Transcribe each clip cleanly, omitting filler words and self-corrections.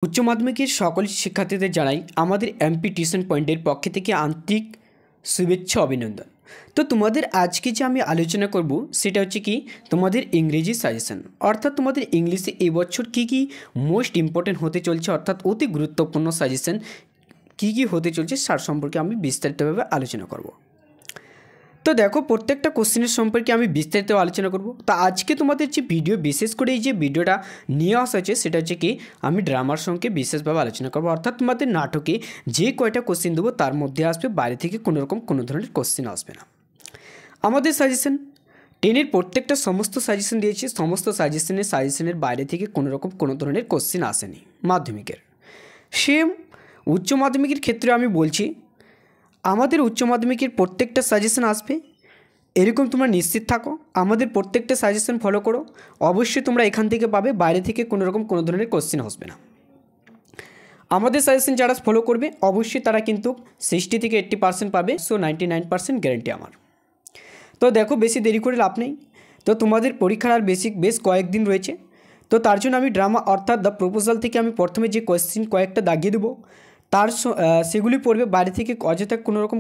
উচ্চ মাধ্যমিকের সকল শিক্ষার্থীদের জানাই আমাদের এমপি টিউশন পয়েন্টের পক্ষ থেকে আন্তরিক শুভেচ্ছা অভিনন্দন। তো তোমাদের আজকে যে আমি আলোচনা করব সেটা হচ্ছে কি তোমাদের ইংরেজি সাজেশন, অর্থাৎ তোমাদের ইংলিশে এবছর কী কী মোস্ট ইম্পর্টেন্ট হতে চলছে, অর্থাৎ অতি গুরুত্বপূর্ণ সাজেশন কী কী হতে চলছে তার সম্পর্কে আমি বিস্তারিতভাবে আলোচনা করব। তো দেখো, প্রত্যেকটা কোশ্চেনের সম্পর্কে আমি বিস্তারিত আলোচনা করব। তো আজকে তোমাদের যে ভিডিও, বিশেষ করে এই যে ভিডিওটা নিয়ে আসা হয়েছে সেটা হচ্ছে কি আমি ড্রামার সঙ্গে বিশেষভাবে আলোচনা করব, অর্থাৎ তোমাদের নাটকে যে কয়টা কোশ্চেন দেবো তার মধ্যে আসবে, বাইরে থেকে কোনো ধরনের কোশ্চেন আসবে না। আমাদের সাজেশন 10-এর প্রত্যেকটা সমস্ত সাজেশন দিয়েছি, সমস্ত সাজেশনের বাইরে থেকে কোনো ধরনের কোশ্চেন আসেনি মাধ্যমিকের। সেম উচ্চ মাধ্যমিকের ক্ষেত্রে আমি বলছি আমাদের উচ্চ মাধ্যমিকের প্রত্যেকটা সাজেশন আসবে, এরকম তোমরা নিশ্চিত থাকো। আমাদের প্রত্যেকটা সাজেশন ফলো করো, অবশ্যই তোমরা এখান থেকে পাবে, বাইরে থেকে কোনো ধরনের কোশ্চেন আসবে না। আমাদের সাজেশন যারা ফলো করবে অবশ্যই তারা কিন্তু 60 থেকে 80% পাবে, সো 99% গ্যারেন্টি আমার। তো দেখো, বেশি দেরি করে লাভ নেই। তো তোমাদের পরীক্ষার আর বেশ কয়েকদিন রয়েছে। তো তার জন্য আমি ড্রামা অর্থাৎ দ্য প্রপোজাল থেকে আমি প্রথমে যে কোয়েশ্চেন কয়েকটা দাগিয়ে দেবো, সেগুলি পড়বে, বাইরে থেকে অযথা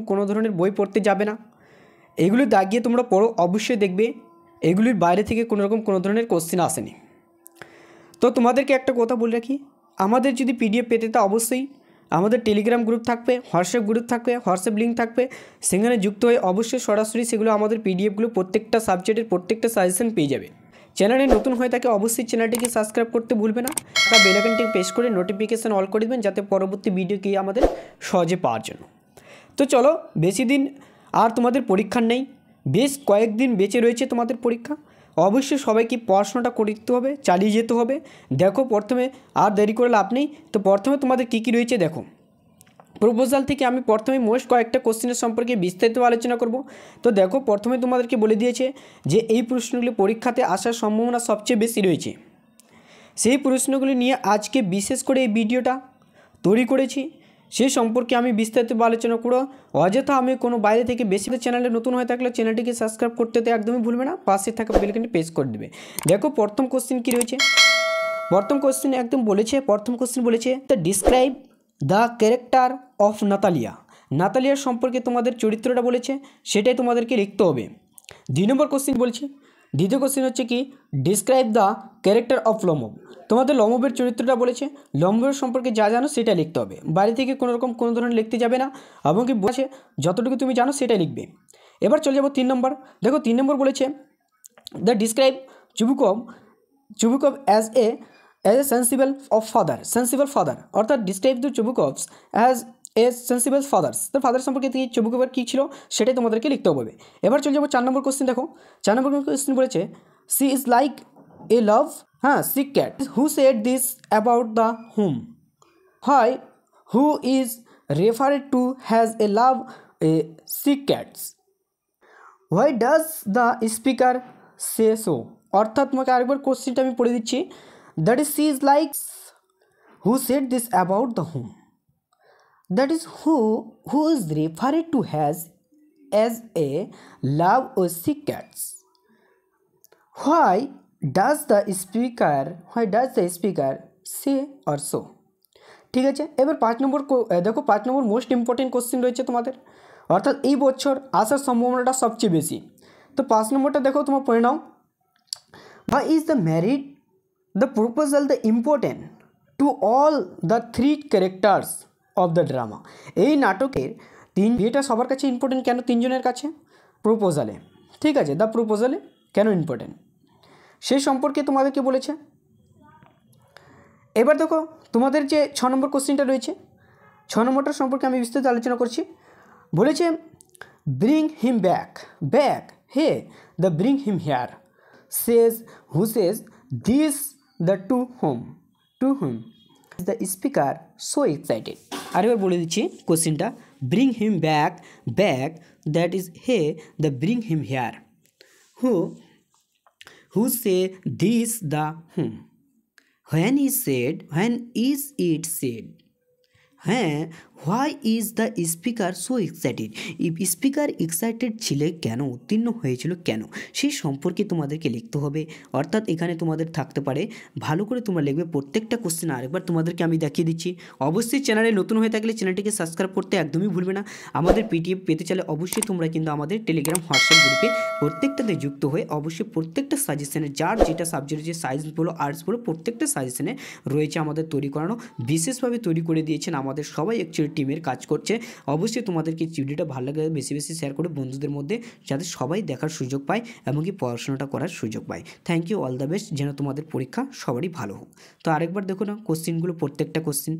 কোনো ধরনের বই পড়তে যাবে না। এগুলি দাগিয়ে তোমরা পড়ো, অবশ্যই দেখবে এগুলির বাইরে থেকে কোনো ধরনের কোশ্চেন আসেনি। তো তোমাদেরকে একটা কথা বলে রাখি, আমাদের যদি পিডিএফ পেতে তা অবশ্যই আমাদের টেলিগ্রাম গ্রুপ থাকবে, হোয়াটসঅ্যাপ গ্রুপ থাকবে, হোয়াটসঅ্যাপ লিঙ্ক থাকবে, সেখানে যুক্ত হয়ে অবশ্যই সরাসরি সেগুলো আমাদের পিডিএফগুলো প্রত্যেকটা সাবজেক্টের প্রত্যেকটা সাজেশন পেয়ে যাবে। চ্যানেলে নতুন হয়ে থাকে অবশ্যই চ্যানেলটিকে সাবস্ক্রাইব করতে ভুলবে না, বা বেল আইকনটি প্রেস করে নোটিফিকেশান অল করে দেবেন, যাতে পরবর্তী ভিডিও কি আমাদের সহজে পাওয়ার জন্য। তো চলো, বেশি দিন আর তোমাদের পরীক্ষা নেই, বেশ কয়েকদিন বেঁচে রয়েছে তোমাদের পরীক্ষা। অবশ্যই সবাইকে পড়াশোনাটা করতে হবে, চালিয়ে যেতে হবে। দেখো, প্রথমে আর দেরি করে লাভ নেই। তো প্রথমে তোমাদের কী কী রয়েছে দেখো, প্রপোজাল থেকে আমি প্রথমে মোস্ট কয়েকটা কোশ্চেনের সম্পর্কে বিস্তারিত আলোচনা করব। তো দেখো, প্রথমে তোমাদেরকে বলে দিয়েছে যে এই প্রশ্নগুলি পরীক্ষাতে আসার সম্ভাবনা সবচেয়ে বেশি রয়েছে। সেই প্রশ্নগুলি নিয়ে আজকে বিশেষ করে এই ভিডিওটা তৈরি করেছি, সেই সম্পর্কে আমি বিস্তারিত আলোচনা করব। অযথা আমি কোনো বাইরে থেকে বেশি চ্যানেলে নতুন হয়ে থাকলে চ্যানেলটিকে সাবস্ক্রাইব করতে তো একদমই ভুলবে না, পাশে থাকা বেল আইকনটি প্রেস করে দেবে। দেখো, প্রথম কোশ্চেন কী রয়েছে, প্রথম কোশ্চেন বলেছে the describe the character of নাতালিয়ার সম্পর্কে তোমাদের চরিত্রটা বলেছে, সেটাই তোমাদেরকে লিখতে হবে। 2 নম্বর কোশ্চেন বলছে, দ্বিতীয় কোশ্চেন হচ্ছে কি ডিসক্রাইব দ্য ক্যারেক্টার অফ লমব, তোমাদের লমবের চরিত্রটা বলেছে, লমবের সম্পর্কে যা জানো সেটা লিখতে হবে, বাইরে থেকে কোনো ধরনের লিখতে যাবে না, এবং কি বলেছে যতটুকু তুমি জানো সেটাই লিখবে। এবার চলে যাবো 3 নম্বর। দেখো, 3 নম্বর বলেছে the describe Chubukov as a sensible father, অর্থাৎ describe the Chubukovs as a sensible fathers. তো ফাদার সম্পর্কে চুবুকভের কী ছিল সেটাই তোমাদেরকে লিখতে হবে। এবার চলে যাবো 4 নম্বর কোশ্চেন। দেখো, 4 নম্বর কোশ্চেন বলেছে she is like a love sick cat who said this about the home, হয় who is referred to has a love a sick cats, why does the speaker say so. অর্থাৎ তোমাকে আরেকবার কোশ্চেনটা আমি পড়ে দিচ্ছি, that is she is like who said this about the home, that is who is referred to has as a love ও sick cats, why does the speaker say or so. ঠিক আছে, এবার 5 নম্বর দেখো, 5 নম্বর মোস্ট ইম্পর্টেন্ট কোশ্চেন রয়েছে তোমাদের, অর্থাৎ এই বছর আসার সম্ভাবনাটা সবচেয়ে বেশি। তো 5 নম্বরটা দেখো, তোমার পড়ে নাও, why is the proposal the important to all the 3 characters of the drama. এই নাটকের এটা সবার কাছে ইম্পর্টেন্ট কেন, 3 জনের কাছে প্রপোজালে, ঠিক আছে, দ্য প্রপোজালে কেন ইম্পর্টেন্ট সেই সম্পর্কে তোমাদেরকে বলেছে। এবার দেখো, তোমাদের যে 6 নম্বর কোশ্চেনটা রয়েছে, 6 নম্বরটার সম্পর্কে আমি বিস্তারিত আলোচনা করছি। বলেছে bring him back hey the bring him here who says this the to whom the speaker so excited. আরেকবার বলে দিচ্ছি কোশ্চেনটা, bring him back that is hey the bring him here who say this the whom, when is it said why is the speaker so excited, speaker excited ছিলে কেন, উত্তীর্ণ হয়েছিল কেন, সেই সম্পর্কে তোমাদেরকে লিখতে হবে। অর্থাৎ এখানে তোমাদের থাকতে পারে, ভালো করে তোমরা লিখবে প্রত্যেকটা কোশ্চেন। আরেকবার তোমাদেরকে আমি দেখিয়ে দিচ্ছি। অবশ্যই চ্যানেলে নতুন হয়ে থাকলে চ্যানেলটিকে সাবস্ক্রাইব করতে একদমই ভুলবে না। আমাদের পিডিএফ পেতে চাইলে অবশ্যই তোমরা কিন্তু আমাদের টেলিগ্রাম হোয়াটসঅ্যাপ গ্রুপে প্রত্যেকটাতে যুক্ত হয়ে অবশ্যই প্রত্যেকটা সাজেশনে যার যেটা সাবজেক্ট যে সায়েন্স বলো আর্টস বলো প্রত্যেকটা সাজেশনে রয়েছে আমাদের তৈরি করানো, বিশেষভাবে তৈরি করে দিয়েছেন আমাদের সবাই অ্যাকচুয়ালি টিমের কাজ করছে। অবশ্যই তোমাদেরকে ভিডিওটা ভালো লাগে বেশি বেশি শেয়ার করে বন্ধুদের মধ্যে, যাতে সবাই দেখার সুযোগ পায় এমনকি পড়াশোনাটা করার সুযোগ পায়। Thank you, all the best, যেন তোমাদের পরীক্ষা সবারই ভালো হোক। তো আরেকবার দেখো না কোশ্চেনগুলো, প্রত্যেকটা কোশ্চেন।